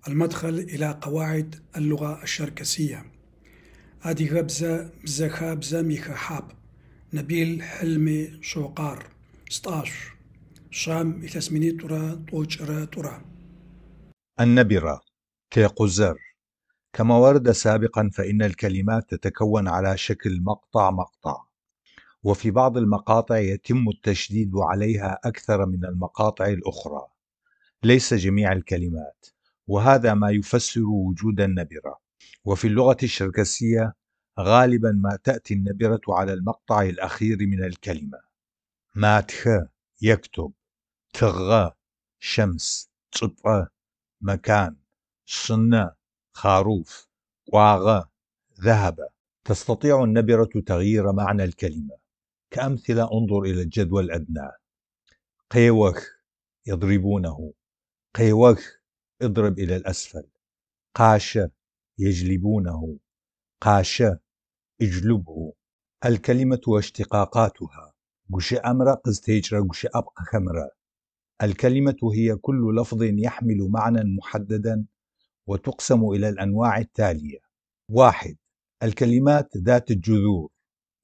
المدخل إلى قواعد اللغة الشركسية. هذه غبزة بزخا بزا ميخا حاب نبيل حلمي شوقار 16 شام إثاسميني ترى طوجرة ترى. النبرة تيقزر. كما ورد سابقا فإن الكلمات تتكون على شكل مقطع، وفي بعض المقاطع يتم التشديد عليها أكثر من المقاطع الأخرى، ليس جميع الكلمات، وهذا ما يفسر وجود النبرة. وفي اللغة الشركسية غالبا ما تأتي النبرة على المقطع الأخير من الكلمة. ماتخ يكتب، تغ شمس، تطأ مكان، صنة خروف، قواغ ذهب. تستطيع النبرة تغيير معنى الكلمة. كأمثلة انظر إلى الجدول الأدنى: قيوخ يضربونه، قيوخ اضرب إلى الأسفل، قاش يجلبونه، قاش اجلبه. الكلمة واشتقاقاتها: قش أمر قزتيجر قش أبقى خمرة. الكلمة هي كل لفظ يحمل معنى محددا، وتقسم إلى الأنواع التالية: 1. الكلمات ذات الجذور،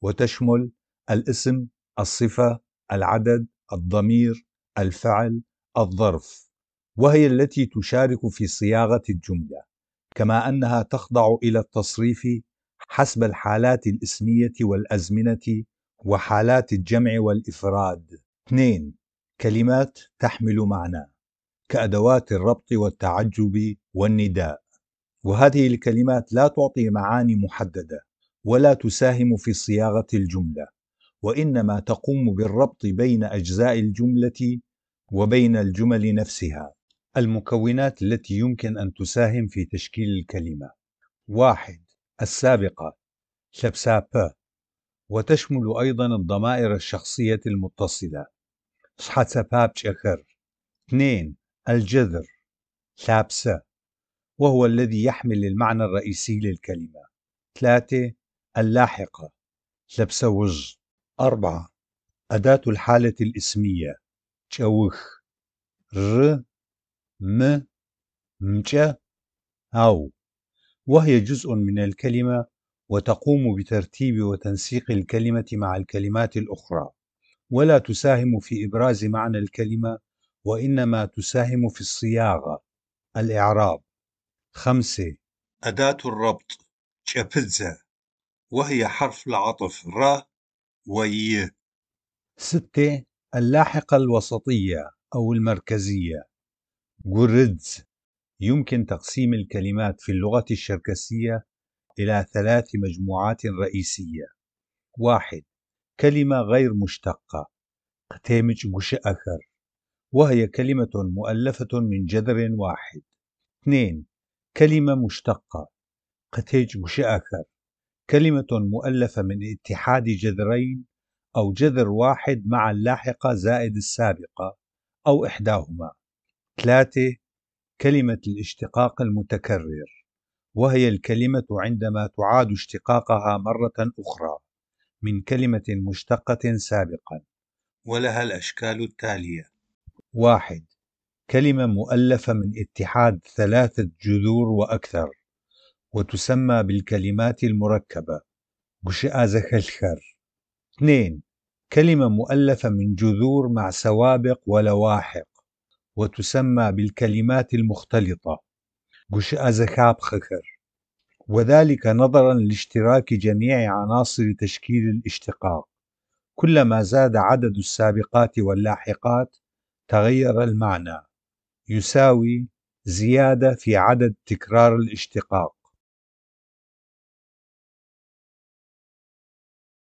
وتشمل الاسم، الصفة، العدد، الضمير، الفعل، الظرف، وهي التي تشارك في صياغة الجملة، كما أنها تخضع إلى التصريف حسب الحالات الاسمية والأزمنة وحالات الجمع والإفراد. 2. كلمات تحمل معنى، كأدوات الربط والتعجب والنداء، وهذه الكلمات لا تعطي معاني محددة ولا تساهم في صياغة الجملة، وإنما تقوم بالربط بين أجزاء الجملة وبين الجمل نفسها. المكونات التي يمكن أن تساهم في تشكيل الكلمة: 1. السابقة شبسابة، وتشمل أيضا الضمائر الشخصية المتصلة شحتسباب شخر. 2. الجذر شابسة، وهو الذي يحمل المعنى الرئيسي للكلمة. 3. اللاحقة شبسوج. 4. أداة الحالة الاسمية شوخ، ر، م، مج، أو، وهي جزء من الكلمة وتقوم بترتيب وتنسيق الكلمة مع الكلمات الأخرى، ولا تساهم في إبراز معنى الكلمة، وإنما تساهم في الصياغة، الإعراب. 5. أداة الربط شبزة، وهي حرف العطف ر وي. 6. اللاحقة الوسطية أو المركزية جردز. يمكن تقسيم الكلمات في اللغة الشركسية إلى 3 مجموعات رئيسية: 1. كلمة غير مشتقة قتيمج قش أخر، وهي كلمة مؤلفة من جذر واحد. 2. كلمة مشتقة قتيج قش أخر، كلمة مؤلفة من اتحاد جذرين أو جذر واحد مع اللاحقة زائد السابقة أو إحداهما. 3. كلمة الاشتقاق المتكرر، وهي الكلمة عندما تعاد اشتقاقها مرة أخرى من كلمة مشتقة سابقا، ولها الأشكال التالية: 1. كلمة مؤلفة من اتحاد 3 جذور وأكثر، وتسمى بالكلمات المركبة قشئة زخلخر. 2. كلمة مؤلفة من جذور مع سوابق ولواحق، وتسمى بالكلمات المختلطة قشئة زخاب خخر، وذلك نظرا لاشتراك جميع عناصر تشكيل الاشتقاق. كلما زاد عدد السابقات واللاحقات تغير المعنى، يساوي زيادة في عدد تكرار الاشتقاق.